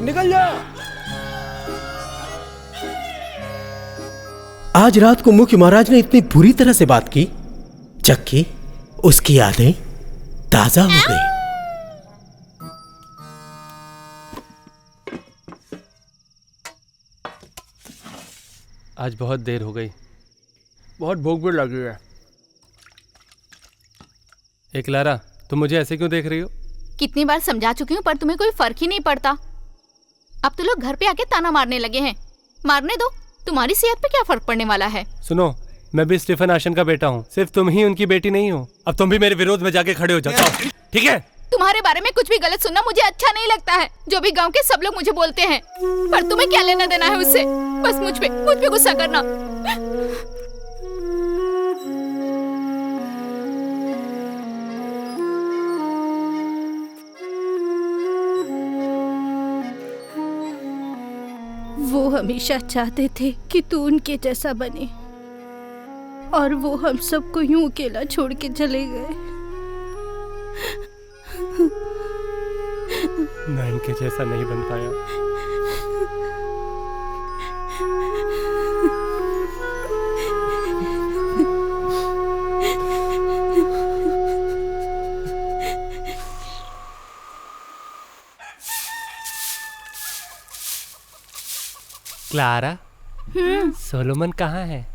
निकल जा। आज रात को मुख्य महाराज ने इतनी बुरी तरह से बात की, जबकि उसकी यादें ताजा हो गई। आज बहुत देर हो गई, बहुत भूख भी लगी है। क्लारा, तुम मुझे ऐसे क्यों देख रही हो? कितनी बार समझा चुकी हूँ पर तुम्हें कोई फर्क ही नहीं पड़ता। अब तो लोग घर पे आके ताना मारने लगे हैं। मारने दो, तुम्हारी सेहत पे क्या फर्क पड़ने वाला है। सुनो, मैं भी स्टीफन आशन का बेटा हूँ, सिर्फ तुम ही उनकी बेटी नहीं हो। अब तुम भी मेरे विरोध में जाके खड़े हो जाओ, ठीक है? तुम्हारे बारे में कुछ भी गलत सुनना मुझे अच्छा नहीं लगता है। जो भी गांव के सब लोग मुझे बोलते हैं, पर तुम्हें क्या लेना देना है उससे? बस मुझ पे गुस्सा करना। वो हमेशा चाहते थे कि तू उनके जैसा बने, और वो हम सबको यूं अकेला छोड़ के चले गए। मैं इनके जैसा नहीं बन पाया। क्लारा, सोलोमन कहाँ है?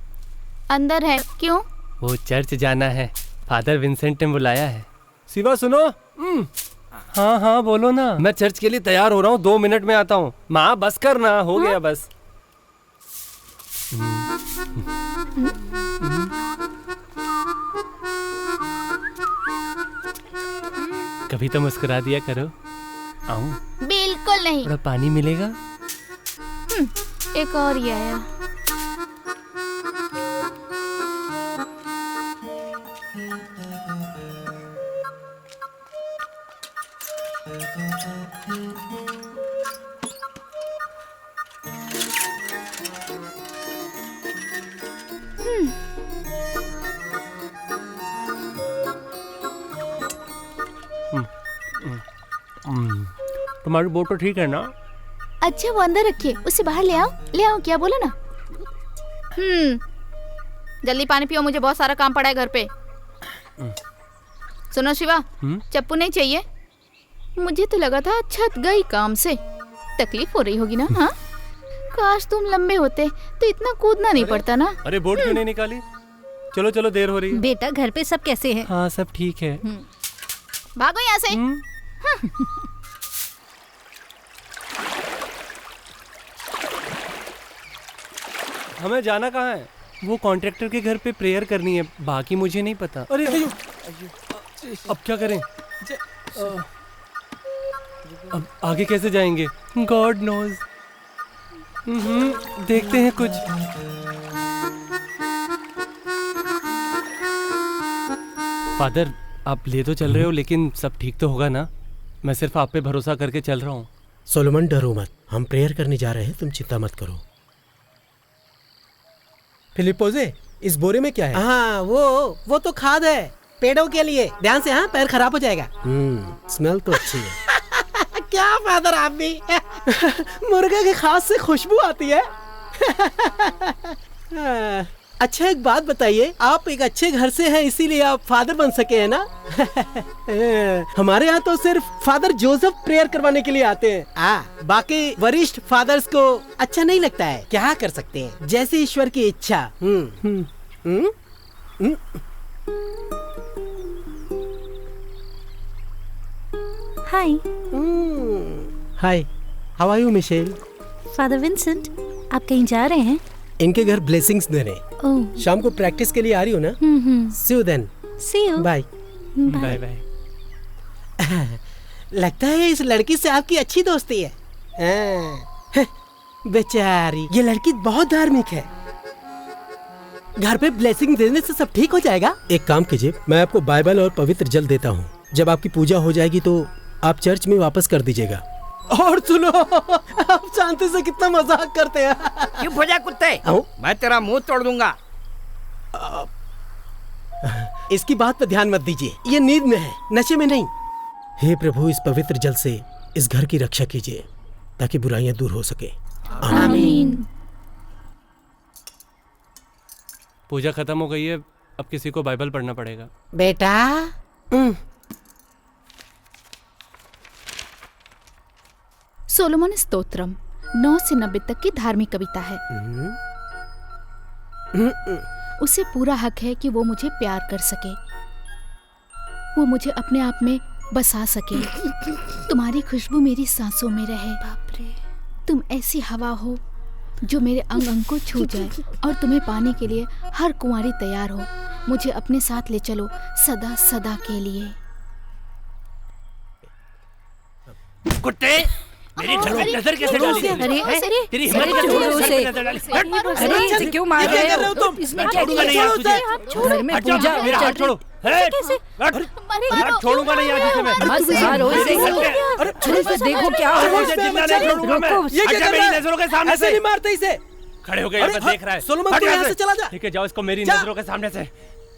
अंदर है। क्यों? वो चर्च जाना है, फादर विंसेंट ने बुलाया है। शिवा सुनो। हाँ हाँ बोलो ना। मैं चर्च के लिए तैयार हो रहा हूँ, 2 मिनट में आता हूँ। माँ बस करना, हो गया बस। कभी तो मुस्कुरा दिया करो। आऊं? बिल्कुल नहीं। थोड़ा पानी मिलेगा? एक और ही आया। तुम्हारी बोट तो ठीक है ना? अच्छा, वो अंदर रखिए, उसे बाहर ले आओ। ले आओ, क्या बोलो ना। जल्दी पानी पियो, मुझे बहुत सारा काम पड़ा है घर पे। सुनो शिवा, चप्पू नहीं चाहिए? मुझे तो लगा था छत गई काम से। तकलीफ हो रही होगी ना? हाँ, काश तुम लंबे होते तो इतना कूदना नहीं पड़ता ना। अरे बोट क्यों नहीं निकाली? चलो चलो, देर हो रही है। बेटा, घर पे सब कैसे हैं? हाँ, सब ठीक है। भागो यहाँ से। हमें जाना कहाँ है? वो कॉन्ट्रैक्टर के घर पे प्रेयर करनी है, बाकी मुझे नहीं पता। अरे अब क्या करें? अब आगे कैसे जाएंगे? God knows. देखते हैं कुछ। फादर, आप ले तो चल रहे हो, लेकिन सब ठीक तो होगा ना? मैं सिर्फ आप पे भरोसा करके चल रहा हूँ। सोलोमन, डरो मत, हम प्रेयर करने जा रहे हैं, तुम चिंता मत करो। फिलिपोजे, इस बोरे में क्या है? हाँ, वो तो खाद है पेड़ों के लिए। ध्यान से, हाँ, पैर खराब हो जाएगा। स्मेल तो अच्छी है। क्या फादर, आप भी मुर्गे के खाद से खुशबू आती है। अच्छा, एक बात बताइए, आप एक अच्छे घर से हैं, इसीलिए आप फादर बन सके हैं ना? हमारे यहाँ तो सिर्फ फादर जोसेफ प्रेयर करवाने के लिए आते हैं। बाकी वरिष्ठ फादर्स को अच्छा नहीं लगता है। क्या कर सकते हैं, जैसे ईश्वर की इच्छा। Hi. Hi, how are you Michelle? Father Vincent, आप कहीं जा रहे हैं? इनके घर ब्लेसिंग्स देने। ओह। शाम को प्रैक्टिस के लिए आ रही हो ना? See you then. See you. Bye bye bye. लगता है इस लड़की से आपकी अच्छी दोस्ती है। बेचारी, ये लड़की बहुत धार्मिक है। घर पे ब्लेसिंग देने से सब ठीक हो जाएगा। एक काम कीजिए, मैं आपको बाइबल और पवित्र जल देता हूँ। जब आपकी पूजा हो जाएगी तो आप चर्च में वापस कर दीजिएगा। और सुनो, आप शांति से कितना मजाक करते हैं। चुप हो जा कुत्ते, मैं तेरा मुंह तोड़ दूंगा। इसकी बात पर ध्यान मत दीजिए, ये नींद में है, नशे में नहीं। हे प्रभु, इस पवित्र जल से इस घर की रक्षा कीजिए। ताकि बुराइयां दूर हो सके। आमीन। पूजा खत्म हो गई है, अब किसी को बाइबल पढ़ना पड़ेगा। बेटा सोलोमन स्तोत्रम 9 से 90 तक की धार्मिक कविता है। उसे पूरा हक है कि वो मुझे प्यार कर सके, वो मुझे अपने आप में बसा सके। तुम्हारी खुशबू मेरी सांसों में रहे। बाप रे, तुम ऐसी हवा हो जो मेरे अंग अंग को छू जाए, और तुम्हें पाने के लिए हर कुंवारी तैयार हो। मुझे अपने साथ ले चलो सदा सदा के लिए। कुत्ते, मेरी घर में नजर कैसे डाली तूने? अरे तेरी हिम्मत कैसे छोड़ो है? उसे। नजर डाली। अरे इसे क्यों मार रहे हो तुम? इसमें क्या छोड़ूंगा नहीं आज तुझे। घर में हट जा, पूजा मेरा हाथ छोड़ो। हट, कैसे? हट, हट, छोड़ूंगा नहीं आज तुझे मैं। मत मारो इसे। अरे इसे देखो क्या हो रहा मुझे जिंदा नहीं छोड़ूंगा मैं। रुको। ये हट क्या जा कर मेरी रहा है? नजरों के सामने ऐसे से। नहीं मारते इसे। खड़े हो गए यहाँ पे, अरे, देख रहा है। सोलोमन, हट तू यहाँ से चला जा। ठीक है, जाओ, इसको मेरी जा। नजरों के सामने से।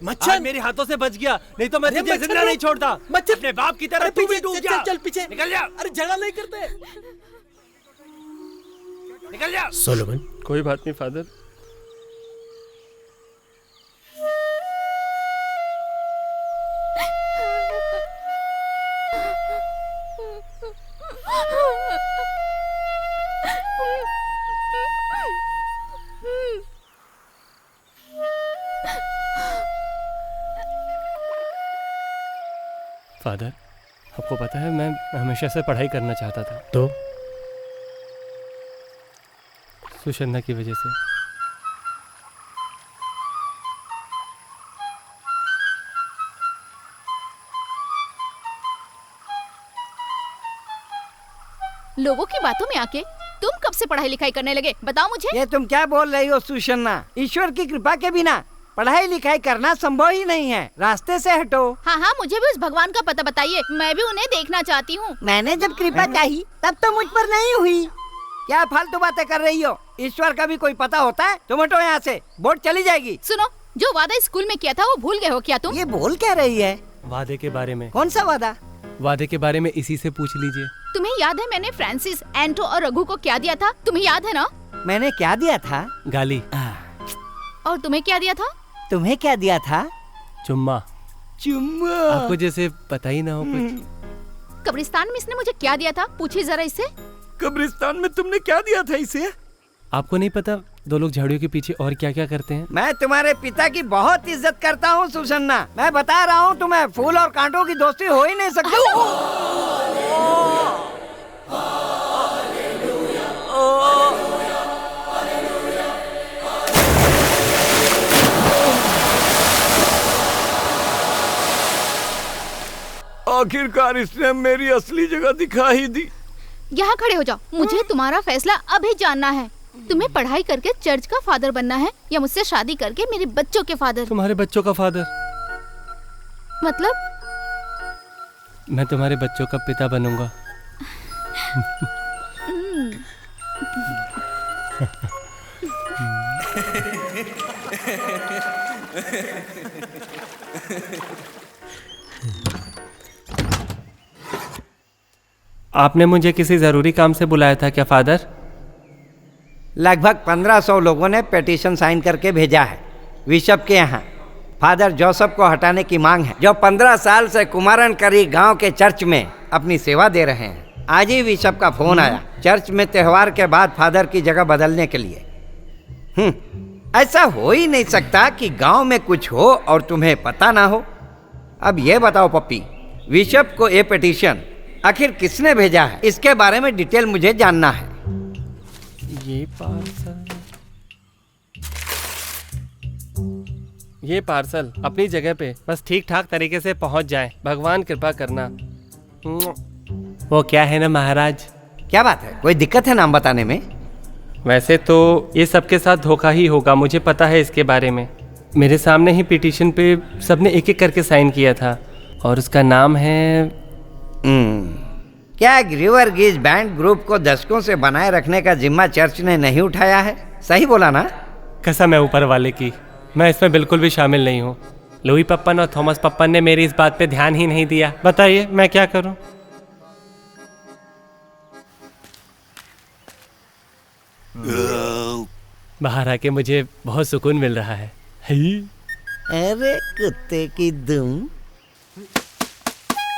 मच्छर। आज मेरे हाथों से बच गया, नहीं तो मैं अरे तुझे मच्छर जिंदा को- नहीं छोड़ता। मच्छर। अपने बाप की तरह अरे तू भी पीछे, डूब चल, जा। चल पीछे निकल जा, अरे झगड़ा नहीं करते। निकल जा। सोलोमन, कोई बात नहीं फादर। फादर, आपको पता है मैं हमेशा से पढ़ाई करना चाहता था, तो सुषन्ना की वजह से। लोगों की बातों में आके तुम कब से पढ़ाई लिखाई करने लगे, बताओ मुझे। ये तुम क्या बोल रही हो सुषन्ना? ईश्वर की कृपा के बिना पढ़ाई लिखाई करना संभव ही नहीं है। रास्ते से हटो। हाँ हाँ, मुझे भी उस भगवान का पता बताइए, मैं भी उन्हें देखना चाहती हूँ। मैंने जब कृपा चाही तब तो मुझ पर नहीं हुई। क्या फालतू बातें कर रही हो? ईश्वर का भी कोई पता होता है? तुम हटो यहाँ से, बोर्ड चली जाएगी। सुनो, जो वादा स्कूल में किया था वो भूल गए हो क्या तुम? ये बोल क्या रही है? वादे के बारे में। कौन सा वादा? वादे के बारे में इसी से पूछ लीजिए। तुम्हें याद है मैंने फ्रांसिस, एंटो और रघु को क्या दिया था? तुम्हें याद है ना? मैंने क्या दिया था? गाली। और तुम्हें क्या दिया था? तुम्हें क्या दिया था? चुम्मा। चुम्मा। आपको जैसे पता ही ना हो कुछ। कब्रिस्तान में इसने मुझे क्या दिया था? पूछिए जरा इससे। कब्रिस्तान में तुमने क्या दिया था इसे? आपको नहीं पता दो लोग झाड़ियों के पीछे और क्या क्या करते हैं? मैं तुम्हारे पिता की बहुत इज्जत करता हूँ सुषन्ना। मैं बता रहा हूँ तुम्हें, फूल और कांटों की दोस्ती हो ही नहीं सकती। आखिरकार इसने मेरी असली जगह दिखा ही दी। यहाँ खड़े हो जाओ, मुझे तुम्हारा फैसला अभी जानना है। तुम्हें पढ़ाई करके चर्च का फादर बनना है या मुझसे शादी करके मेरे बच्चों के फादर? तुम्हारे बच्चों का फादर। मतलब? मैं तुम्हारे बच्चों का पिता बनूंगा। आपने मुझे किसी जरूरी काम से बुलाया था क्या फादर? लगभग 1500 लोगों ने पिटीशन साइन करके भेजा है बिशप के यहाँ। फादर जोसेफ को हटाने की मांग है, जो 15 साल से कुमारन करी गांव के चर्च में अपनी सेवा दे रहे हैं। आज ही बिशप का फोन आया चर्च में त्योहार के बाद फादर की जगह बदलने के लिए। ऐसा हो ही नहीं सकता कि गांव में कुछ हो और तुम्हें पता ना हो। अब ये बताओ पप्पी, बिशप को ये पिटीशन आखिर किसने भेजा है? इसके बारे में डिटेल मुझे जानना है। ये पार्सल अपनी जगह पे बस ठीक ठाक तरीके से पहुंच जाए, भगवान कृपा करना। वो क्या है ना महाराज। क्या बात है, कोई दिक्कत है नाम बताने में? वैसे तो ये सबके साथ धोखा ही होगा, मुझे पता है इसके बारे में। मेरे सामने ही पिटीशन पे सबने एक एक करके साइन किया था और उसका नाम है क्या ग्रीवर गीज बैंड ग्रुप को दशकों से बनाए रखने का जिम्मा चर्च ने नहीं उठाया है? सही बोला ना? कसम है ऊपर वाले की, मैं इसमें बिल्कुल भी शामिल नहीं हूँ। लुई पप्पन और थॉमस पप्पन ने मेरी इस बात पे ध्यान ही नहीं दिया। बताइए मैं क्या करूँ? बाहर आके मुझे बहुत सुकून मिल रहा है। अरे कुत्ते की दुम,